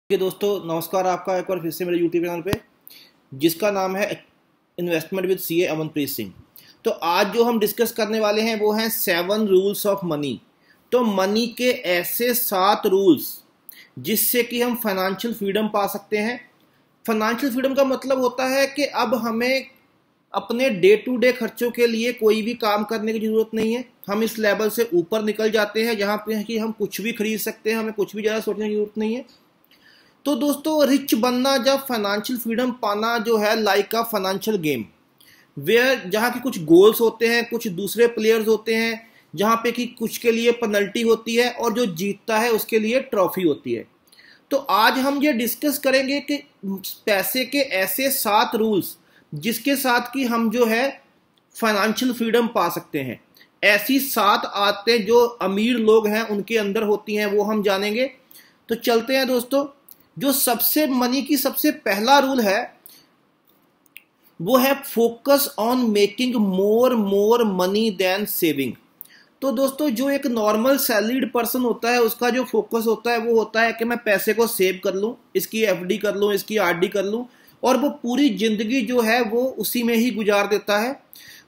दोस्तों नमस्कार। आपका एक बार फिर से मेरे यूट्यूब चैनल पे जिसका नाम है investment with CA Amanpreet Singh. तो आज जो हम डिस्कस करने वाले हैं वो हैं 7 रूल्स ऑफ मनी। तो मनी के ऐसे 7 रूल्स जिससे कि हम फाइनेंशियल फ्रीडम पा सकते हैं। फाइनेंशियल फ्रीडम का मतलब होता है कि अब हमें अपने डे टू डे खर्चों के लिए कोई भी काम करने की ज़रूरत नहीं है। हम इस लेवल से ऊपर निकल जाते हैं जहाँ पे कि हम कुछ भी खरीद सकते हैं, हमें कुछ भी ज़्यादा सोचने की ज़रूरत नहीं है। तो दोस्तों रिच बनना, जब फाइनेंशियल फ्रीडम पाना जो है like a financial game where, जहाँ की कुछ गोल्स होते हैं, कुछ दूसरे प्लेयर्स होते हैं, जहाँ पे कि कुछ के लिए पेनल्टी होती है और जो जीतता है उसके लिए ट्रॉफी होती है। तो आज हम ये डिस्कस करेंगे कि पैसे के ऐसे 7 रूल्स जिसके साथ कि हम जो है फाइनेंशियल फ्रीडम पा सकते हैं। ऐसी 7 आदतें जो अमीर लोग हैं उनके अंदर होती हैं वो हम जानेंगे। तो चलते हैं दोस्तों। जो सबसे मनी की सबसे पहला रूल है वो है focus on making more money than saving. तो दोस्तों जो एक नॉर्मल सैलरीड पर्सन होता है उसका जो फोकस होता है वो होता है कि मैं पैसे को सेव कर लूं, इसकी एफडी कर लूं, इसकी आरडी कर लूं, और वो पूरी जिंदगी जो है वो उसी में ही गुजार देता है।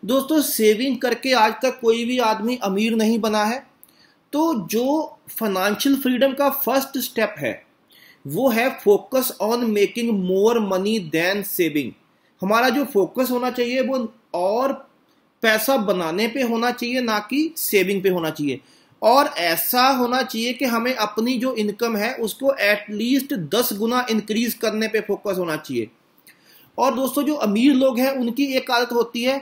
दोस्तों सेविंग करके आज तक कोई भी आदमी अमीर नहीं बना है। तो जो फाइनेंशियल फ्रीडम का फर्स्ट स्टेप है वो है focus on making more money than saving. हमारा जो फोकस होना चाहिए वो और पैसा बनाने पे होना चाहिए, ना कि सेविंग पे होना चाहिए। और ऐसा होना चाहिए कि हमें अपनी जो इनकम है उसको एटलीस्ट 10 गुना इंक्रीज करने पे फोकस होना चाहिए। और दोस्तों जो अमीर लोग हैं उनकी एक आदत होती है,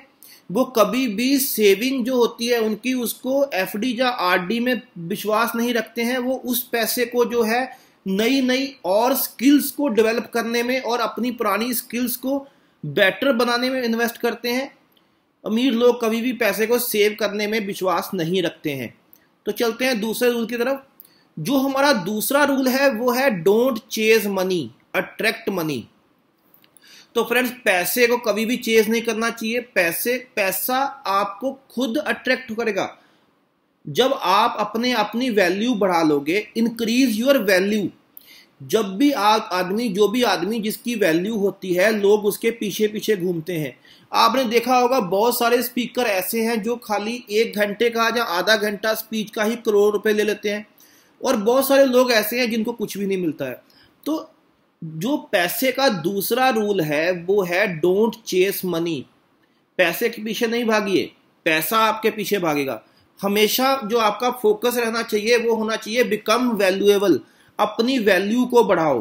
वो कभी भी सेविंग जो होती है उनकी उसको एफडी या आरडी में विश्वास नहीं रखते हैं। वो उस पैसे को जो है नई नई और स्किल्स को डेवलप करने में और अपनी पुरानी स्किल्स को बेटर बनाने में इन्वेस्ट करते हैं। अमीर लोग कभी भी पैसे को सेव करने में विश्वास नहीं रखते हैं। तो चलते हैं दूसरे रूल की तरफ। जो हमारा दूसरा रूल है वो है don't chase money, attract money. तो फ्रेंड्स पैसे को कभी भी चेज नहीं करना चाहिए। पैसा आपको खुद अट्रैक्ट करेगा। जब आप अपनी वैल्यू बढ़ा लोगे, इंक्रीज योर वैल्यू। जब भी जो भी आदमी जिसकी वैल्यू होती है लोग उसके पीछे पीछे घूमते हैं। आपने देखा होगा बहुत सारे स्पीकर ऐसे हैं जो खाली 1 घंटे का या आधा घंटा स्पीच का ही करोड़ रुपए ले लेते हैं, और बहुत सारे लोग ऐसे हैं जिनको कुछ भी नहीं मिलता है। तो जो पैसे का दूसरा रूल है वो है डोंट चेस मनी। पैसे के पीछे नहीं भागिए, पैसा आपके पीछे भागेगा। हमेशा जो आपका फोकस रहना चाहिए वो होना चाहिए बिकम वैल्यूएबल, अपनी वैल्यू को बढ़ाओ।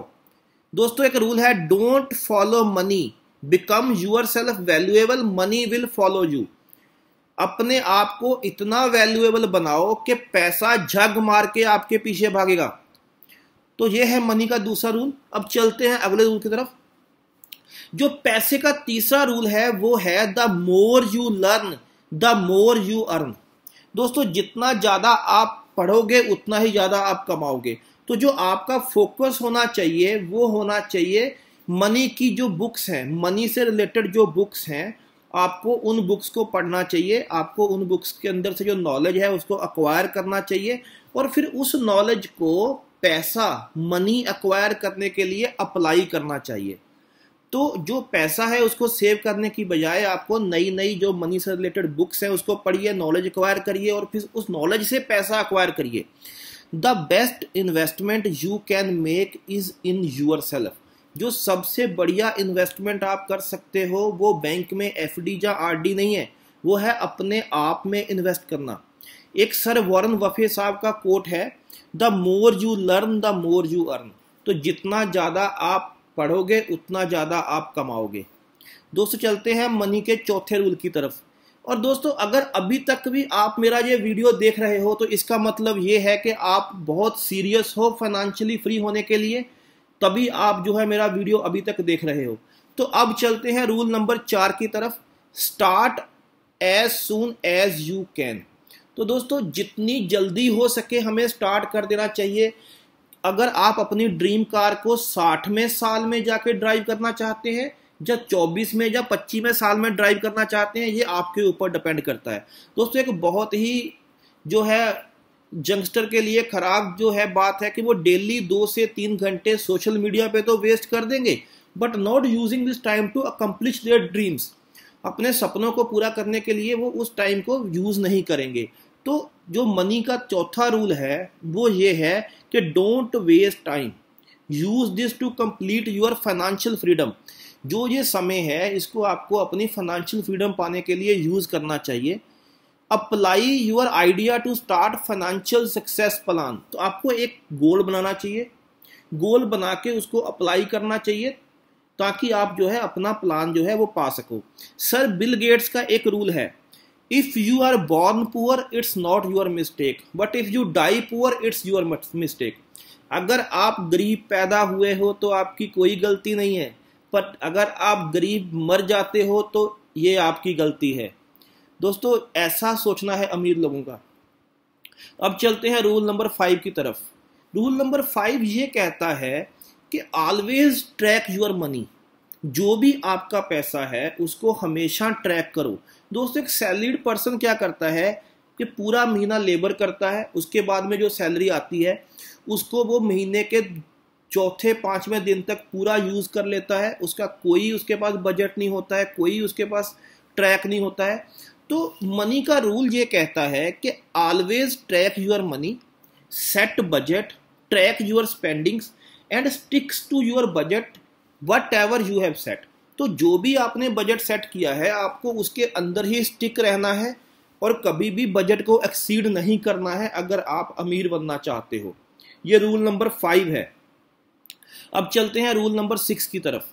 दोस्तों एक रूल है don't follow money, become your self valuable, money will follow you. अपने आप को इतना वैल्यूएबल बनाओ कि पैसा झग मार के आपके पीछे भागेगा। तो ये है मनी का दूसरा रूल। अब चलते हैं अगले रूल की तरफ। जो पैसे का तीसरा रूल है वो है the more you learn the more you earn. दोस्तों जितना ज्यादा आप पढ़ोगे उतना ही ज्यादा आप कमाओगे। तो जो आपका फोकस होना चाहिए वो होना चाहिए मनी की जो बुक्स हैं, मनी से रिलेटेड जो बुक्स हैं, आपको उन बुक्स को पढ़ना चाहिए। आपको उन बुक्स के अंदर से जो नॉलेज है उसको अक्वायर करना चाहिए, और फिर उस नॉलेज को पैसा मनी अक्वायर करने के लिए अप्लाई करना चाहिए। तो जो पैसा है उसको सेव करने की बजाय आपको नई नई जो मनी से रिलेटेड बुक्स हैं उसको पढ़िए, नॉलेज अक्वायर करिए, और फिर उस नॉलेज से पैसा अक्वायर करिए। The best investment you can make is in your self. जो सबसे बढ़िया इन्वेस्टमेंट आप कर सकते हो वो बैंक में एफडी या आरडी नहीं है, वो है अपने आप में इन्वेस्ट करना। एक सर वॉरेन बफे साहब का कोट है, the more you learn the more you earn. तो जितना ज़्यादा आप पढ़ोगे उतना ज़्यादा आप कमाओगे। दोस्तों चलते हैं मनी के चौथे रूल की तरफ। और दोस्तों अगर अभी तक भी आप मेरा ये वीडियो देख रहे हो तो इसका मतलब ये है कि आप बहुत सीरियस हो फाइनेंशियली फ्री होने के लिए, तभी आप जो है मेरा वीडियो अभी तक देख रहे हो। तो अब चलते हैं रूल नंबर 4 की तरफ। Start as soon as you can. तो दोस्तों जितनी जल्दी हो सके हमें स्टार्ट कर देना चाहिए। अगर आप अपनी ड्रीम कार को 60वें साल में जाके ड्राइव करना चाहते हैं या 24 में या 25वें साल में ड्राइव करना चाहते हैं, ये आपके ऊपर डिपेंड करता है। दोस्तों एक बहुत ही जो है यंगस्टर के लिए खराब जो है बात है कि वो डेली 2 से 3 घंटे सोशल मीडिया पे तो वेस्ट कर देंगे, but not using this time to accomplish their dreams. अपने सपनों को पूरा करने के लिए वो उस टाइम को यूज नहीं करेंगे। तो जो मनी का चौथा रूल है वो ये है कि don't waste time, use this to complete your financial freedom. जो ये समय है इसको आपको अपनी फाइनेंशियल फ्रीडम पाने के लिए यूज करना चाहिए। Apply your idea to start financial success plan. तो आपको एक गोल बनाना चाहिए, गोल बना के उसको अप्लाई करना चाहिए ताकि आप जो है अपना प्लान जो है वो पा सको। सर बिल गेट्स का एक रूल है, if you are born poor it's not your mistake, but if you die poor it's your mistake. अगर आप गरीब पैदा हुए हो तो आपकी कोई गलती नहीं है, पर अगर आप गरीब मर जाते हो तो ये आपकी गलती है। दोस्तों ऐसा सोचना है अमीर लोगों का। अब चलते हैं रूल नंबर 5 की तरफ। रूल नंबर 5 ये कहता है कि ऑलवेज ट्रैक योर मनी। जो भी आपका पैसा है उसको हमेशा ट्रैक करो। दोस्तों एक सैलरीड पर्सन क्या करता है कि पूरा महीना लेबर करता है, उसके बाद में जो सैलरी आती है उसको वो महीने के चौथे 5वें दिन तक पूरा यूज कर लेता है। उसका कोई उसके पास बजट नहीं होता है, कोई उसके पास ट्रैक नहीं होता है। तो मनी का रूल ये कहता है कि always track your money, set budget, track your spendings and sticks to your budget whatever you have set. तो जो भी आपने बजट सेट किया है आपको उसके अंदर ही स्टिक रहना है और कभी भी बजट को एक्सीड नहीं करना है अगर आप अमीर बनना चाहते हो। ये रूल नंबर 5 है। अब चलते हैं रूल नंबर 6 की तरफ।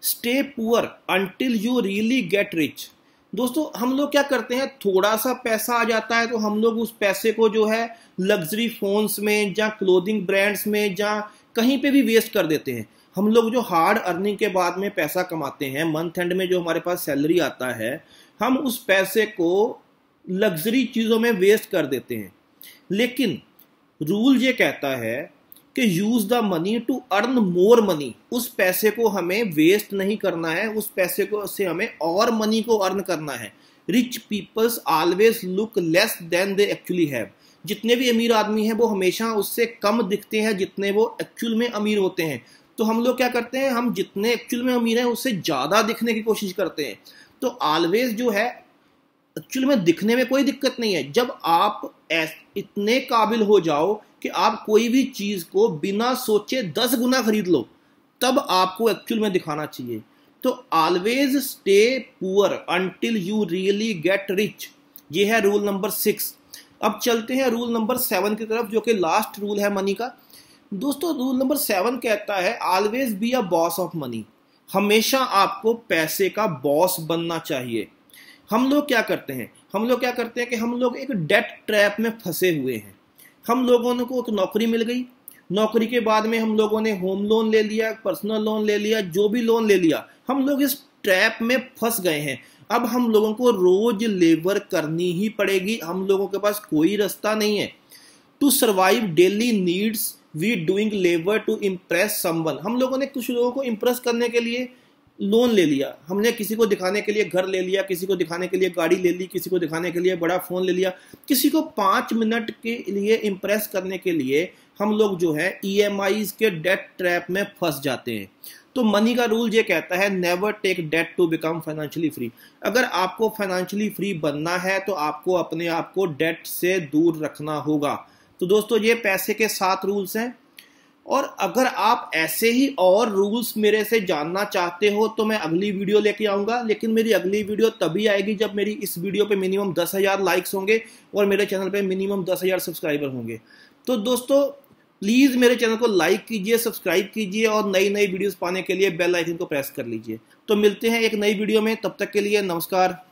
Stay poor until you really get rich. दोस्तों हम लोग क्या करते हैं, थोड़ा सा पैसा आ जाता है तो हम लोग उस पैसे को जो है लग्जरी फोन्स में या क्लोथिंग ब्रांड्स में या कहीं पे भी वेस्ट कर देते हैं। हम लोग जो हार्ड अर्निंग के बाद में पैसा कमाते हैं, मंथ एंड में जो हमारे पास सैलरी आता है, हम उस पैसे को लग्जरी चीज़ों में वेस्ट कर देते हैं। लेकिन रूल ये कहता है कि use the money to earn more money. उस पैसे को हमें वेस्ट नहीं करना है, उस पैसे को से हमें और मनी को अर्न करना है। Rich peoples always look less than they actually have. जितने भी अमीर आदमी हैं वो हमेशा उससे कम दिखते हैं जितने वो एक्चुअल में अमीर होते हैं। तो हम लोग क्या करते हैं, हम जितने एक्चुअल में अमीर हैं उससे ज़्यादा दिखने की कोशिश करते हैं। तो ऑलवेज जो है एक्चुअल में दिखने में कोई दिक्कत नहीं है। जब आप इतने काबिल हो जाओ कि आप कोई भी चीज़ को बिना सोचे 10 गुना खरीद लो, तब आपको एक्चुअल में दिखाना चाहिए। तो always stay poor until you really get rich. ये है रूल नंबर 6। अब चलते हैं रूल नंबर 7 की तरफ, जो कि लास्ट रूल है मनी का। दोस्तों रूल नंबर 7 कहता है always be a boss of money. हमेशा आपको पैसे का बॉस बनना चाहिए। हम लोग क्या करते हैं कि हम लोग एक डेट ट्रैप में फंसे हुए हैं। हम लोगों को एक नौकरी मिल गई, नौकरी के बाद में हम लोगों ने होम लोन ले लिया, पर्सनल लोन ले लिया, जो भी लोन ले लिया, हम लोग इस ट्रैप में फंस गए हैं। अब हम लोगों को रोज लेबर करनी ही पड़ेगी, हम लोगों के पास कोई रास्ता नहीं है। To survive daily needs we doing labour to impress someone. हम लोगों ने कुछ लोगों को इम्प्रेस करने के लिए लोन ले लिया, हमने किसी को दिखाने के लिए घर ले लिया, किसी को दिखाने के लिए गाड़ी ले ली, किसी को दिखाने के लिए बड़ा फ़ोन ले लिया, किसी को 5 मिनट के लिए इम्प्रेस करने के लिए हम लोग जो है EMIs के डेट ट्रैप में फंस जाते हैं। तो मनी का रूल ये कहता है never take debt to become financially free. अगर आपको फाइनेंशियली फ्री बनना है तो आपको अपने आप को डेट से दूर रखना होगा। तो दोस्तों ये पैसे के 7 रूल्स हैं, और अगर आप ऐसे ही और रूल्स मेरे से जानना चाहते हो तो मैं अगली वीडियो लेके आऊँगा। लेकिन मेरी अगली वीडियो तभी आएगी जब मेरी इस वीडियो पे मिनिमम 10,000 लाइक्स होंगे और मेरे चैनल पे मिनिमम 10,000 सब्सक्राइबर होंगे। तो दोस्तों प्लीज़ मेरे चैनल को लाइक कीजिए, सब्सक्राइब कीजिए और नई नई वीडियोस पाने के लिए बेल आइकन को प्रेस कर लीजिए। तो मिलते हैं एक नई वीडियो में, तब तक के लिए नमस्कार।